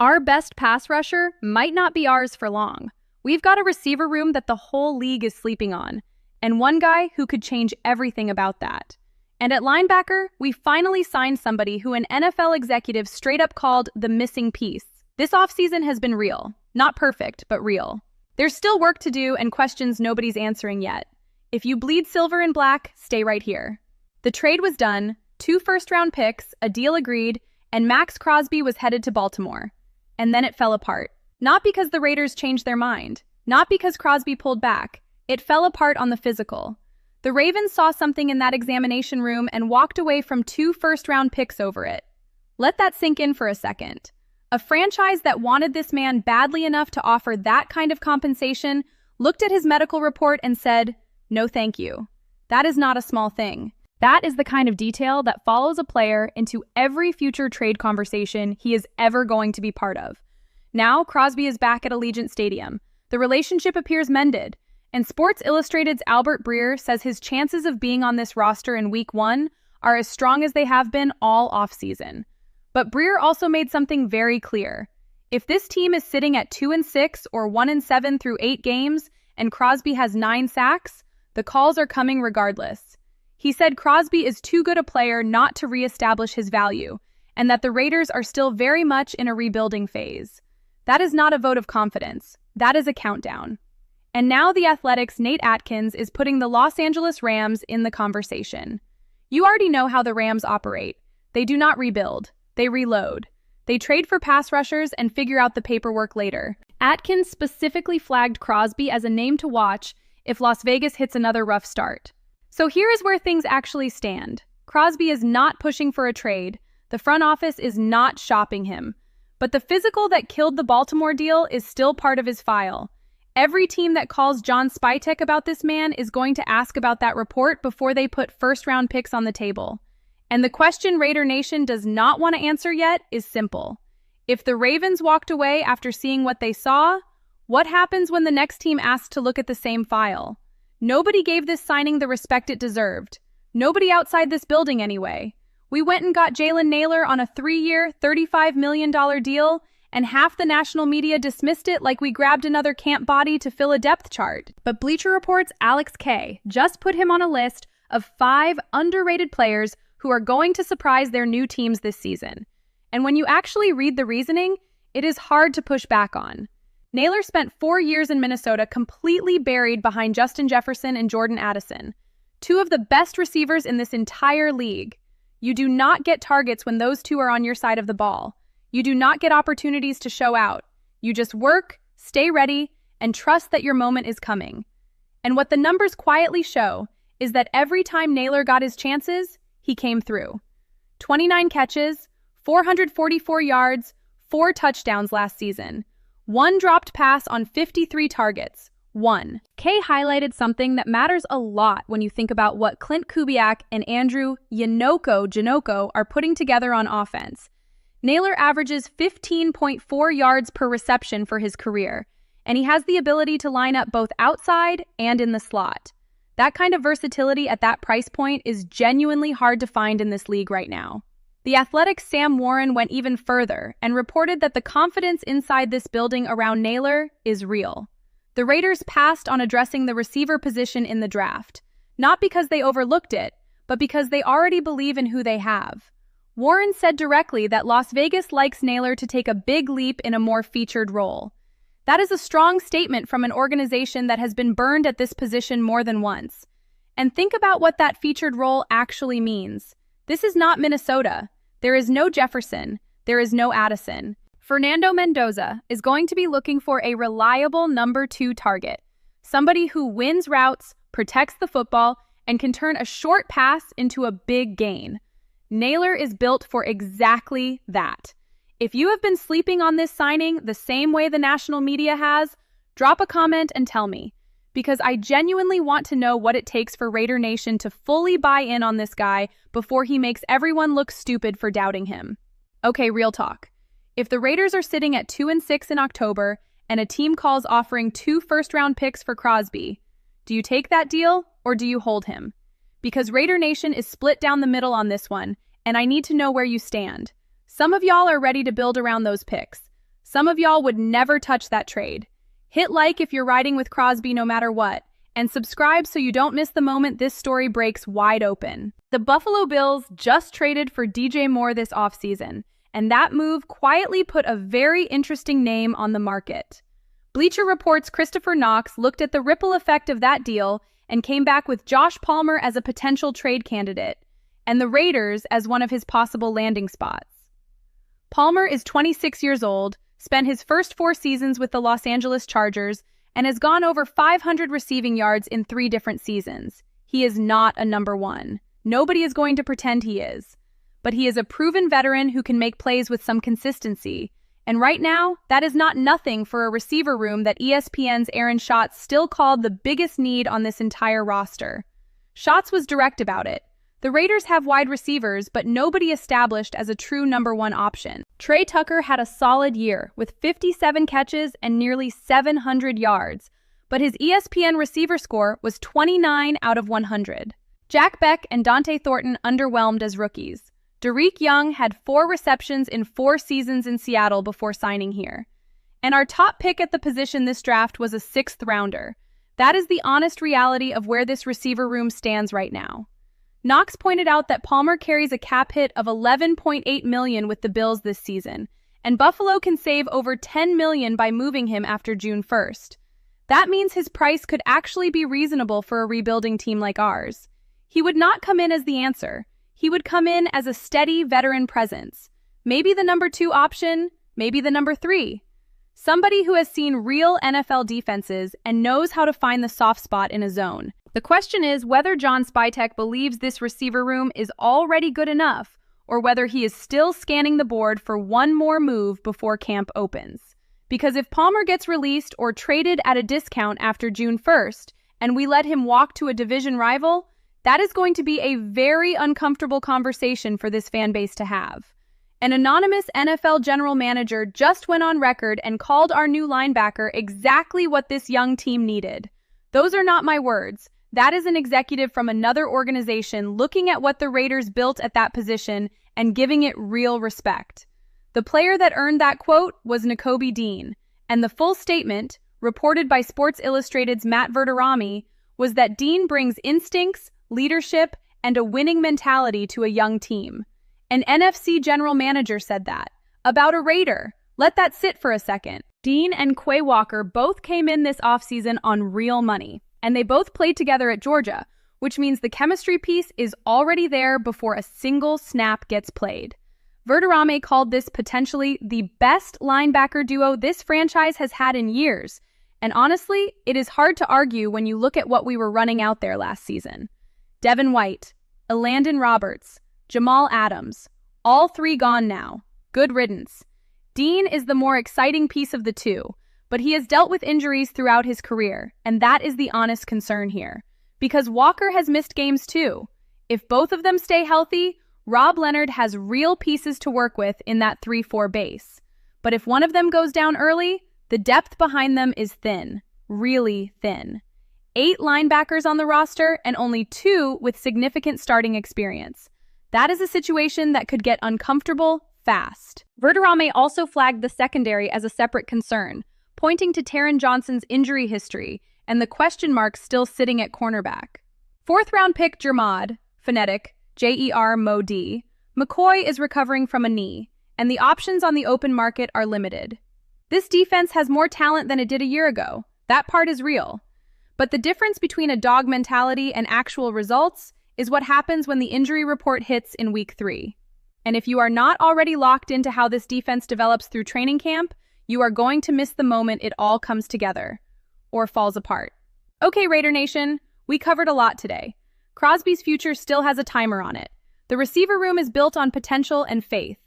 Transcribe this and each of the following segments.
Our best pass rusher might not be ours for long. We've got a receiver room that the whole league is sleeping on, and one guy who could change everything about that. And at linebacker, we finally signed somebody who an NFL executive straight up called the missing piece. This offseason has been real. Not perfect, but real. There's still work to do and questions nobody's answering yet. If you bleed silver and black, stay right here. The trade was done, 2 first-round picks, a deal agreed, and Max Crosby was headed to Baltimore. And then it fell apart. Not because the Raiders changed their mind. Not because Crosby pulled back. It fell apart on the physical. The Ravens saw something in that examination room and walked away from 2 first-round picks over it. Let that sink in for a second. A franchise that wanted this man badly enough to offer that kind of compensation looked at his medical report and said, "No thank you." That is not a small thing. That is the kind of detail that follows a player into every future trade conversation he is ever going to be part of. Now, Crosby is back at Allegiant Stadium. The relationship appears mended, and Sports Illustrated's Albert Breer says his chances of being on this roster in Week 1 are as strong as they have been all offseason. But Breer also made something very clear. If this team is sitting at 2-6 or 1-7 through 8 games, and Crosby has 9 sacks, the calls are coming regardless. He said Crosby is too good a player not to reestablish his value, and that the Raiders are still very much in a rebuilding phase. That is not a vote of confidence. That is a countdown. And now The Athletic's Nate Atkins is putting the Los Angeles Rams in the conversation. You already know how the Rams operate. They do not rebuild. They reload. They trade for pass rushers and figure out the paperwork later. Atkins specifically flagged Crosby as a name to watch if Las Vegas hits another rough start. So here is where things actually stand. Crosby is not pushing for a trade. The front office is not shopping him. But the physical that killed the Baltimore deal is still part of his file. Every team that calls John Spytek about this man is going to ask about that report before they put first-round picks on the table. And the question Raider Nation does not want to answer yet is simple. If the Ravens walked away after seeing what they saw, what happens when the next team asks to look at the same file? Nobody gave this signing the respect it deserved. Nobody outside this building anyway. We went and got Jalen Naylor on a 3-year, $35 million deal, and half the national media dismissed it like we grabbed another camp body to fill a depth chart. But Bleacher Report's Alex Kay just put him on a list of 5 underrated players who are going to surprise their new teams this season. And when you actually read the reasoning, it is hard to push back on. Naylor spent 4 years in Minnesota completely buried behind Justin Jefferson and Jordan Addison, 2 of the best receivers in this entire league. You do not get targets when those 2 are on your side of the ball. You do not get opportunities to show out. You just work, stay ready, and trust that your moment is coming. And what the numbers quietly show is that every time Naylor got his chances, he came through. 29 catches, 444 yards, 4 touchdowns last season. 1 dropped pass on 53 targets. 1. Kay highlighted something that matters a lot when you think about what Clint Kubiak and Andrew Janocko are putting together on offense. Naylor averages 15.4 yards per reception for his career, and he has the ability to line up both outside and in the slot. That kind of versatility at that price point is genuinely hard to find in this league right now. The Athletic's Sam Warren went even further and reported that the confidence inside this building around Naylor is real. The Raiders passed on addressing the receiver position in the draft, not because they overlooked it, but because they already believe in who they have. Warren said directly that Las Vegas likes Naylor to take a big leap in a more featured role. That is a strong statement from an organization that has been burned at this position more than once. And think about what that featured role actually means. This is not Minnesota. There is no Jefferson. There is no Addison. Fernando Mendoza is going to be looking for a reliable number 2 target, somebody who wins routes, protects the football, and can turn a short pass into a big gain. Naylor is built for exactly that. If you have been sleeping on this signing the same way the national media has, drop a comment and tell me, because I genuinely want to know what it takes for Raider Nation to fully buy in on this guy before he makes everyone look stupid for doubting him. Okay, real talk. If the Raiders are sitting at 2-6 in October and a team calls offering 2 first-round picks for Crosby, do you take that deal or do you hold him? Because Raider Nation is split down the middle on this one, and I need to know where you stand. Some of y'all are ready to build around those picks, Some of y'all would never touch that trade. Hit like if you're riding with Crosby no matter what, and subscribe so you don't miss the moment this story breaks wide open. The Buffalo Bills just traded for DJ Moore this offseason, and that move quietly put a very interesting name on the market. Bleacher Report's Christopher Knox looked at the ripple effect of that deal and came back with Josh Palmer as a potential trade candidate, and the Raiders as one of his possible landing spots. Palmer is 26 years old, spent his first 4 seasons with the Los Angeles Chargers, and has gone over 500 receiving yards in 3 different seasons. He is not a number 1. Nobody is going to pretend he is. But he is a proven veteran who can make plays with some consistency. And right now, that is not nothing for a receiver room that ESPN's Aaron Schatz still called the biggest need on this entire roster. Schatz was direct about it. The Raiders have wide receivers, but nobody established as a true number 1 option. Trey Tucker had a solid year with 57 catches and nearly 700 yards, but his ESPN receiver score was 29 out of 100. Jack Beck and Dante Thornton underwhelmed as rookies. Derek Young had 4 receptions in 4 seasons in Seattle before signing here. And our top pick at the position this draft was a 6th rounder. That is the honest reality of where this receiver room stands right now. Knox pointed out that Palmer carries a cap hit of $11.8 million with the Bills this season, and Buffalo can save over $10 million by moving him after June 1st. That means his price could actually be reasonable for a rebuilding team like ours. He would not come in as the answer. He would come in as a steady veteran presence. Maybe the number 2 option, maybe the number 3. Somebody who has seen real NFL defenses and knows how to find the soft spot in a zone. The question is whether John Spytek believes this receiver room is already good enough, or whether he is still scanning the board for one more move before camp opens. Because if Palmer gets released or traded at a discount after June 1st, and we let him walk to a division rival, that is going to be a very uncomfortable conversation for this fan base to have. An anonymous NFL general manager just went on record and called our new linebacker exactly what this young team needed. Those are not my words. That is an executive from another organization looking at what the Raiders built at that position and giving it real respect. The player that earned that quote was Nakobe Dean, and the full statement, reported by Sports Illustrated's Matt Verderami, was that Dean brings instincts, leadership, and a winning mentality to a young team. An NFC general manager said that. About a Raider. Let that sit for a second. Dean and Quay Walker both came in this offseason on real money, and they both played together at Georgia, which means the chemistry piece is already there before a single snap gets played. Verderame called this potentially the best linebacker duo this franchise has had in years, and honestly, it is hard to argue when you look at what we were running out there last season. Devin White, Elandon Roberts, Jamal Adams, all 3 gone now. Good riddance. Dean is the more exciting piece of the 2, but he has dealt with injuries throughout his career, and that is the honest concern here. Because Walker has missed games too. If both of them stay healthy, Rob Leonard has real pieces to work with in that 3-4 base. But if one of them goes down early, the depth behind them is thin. Really thin. 8 linebackers on the roster and only 2 with significant starting experience. That is a situation that could get uncomfortable fast. Verderame also flagged the secondary as a separate concern, pointing to Taron Johnson's injury history and the question marks still sitting at cornerback. 4th-round pick Jermod, phonetic, J-E-R-M-O-D, McCoy is recovering from a knee, and the options on the open market are limited. This defense has more talent than it did a year ago. That part is real. But the difference between a dog mentality and actual results is what happens when the injury report hits in week 3. And if you are not already locked into how this defense develops through training camp, you are going to miss the moment it all comes together. Or falls apart. Okay, Raider Nation, we covered a lot today. Crosby's future still has a timer on it. The receiver room is built on potential and faith.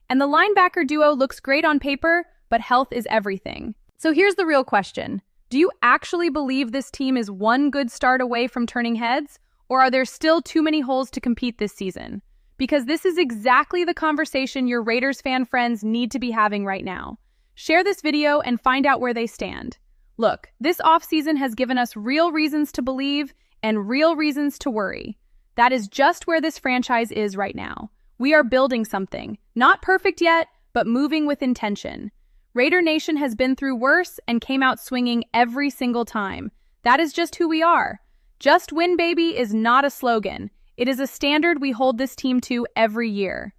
And the linebacker duo looks great on paper, but health is everything. So here's the real question. Do you actually believe this team is one good start away from turning heads? Or are there still too many holes to compete this season? Because this is exactly the conversation your Raiders fan friends need to be having right now. Share this video and find out where they stand. Look, this offseason has given us real reasons to believe and real reasons to worry. That is just where this franchise is right now. We are building something. Not perfect yet, but moving with intention. Raider Nation has been through worse and came out swinging every single time. That is just who we are. Just win, baby is not a slogan. It is a standard we hold this team to every year.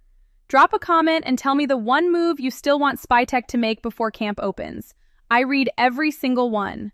Drop a comment and tell me the one move you still want SpyTech to make before camp opens. I read every single one.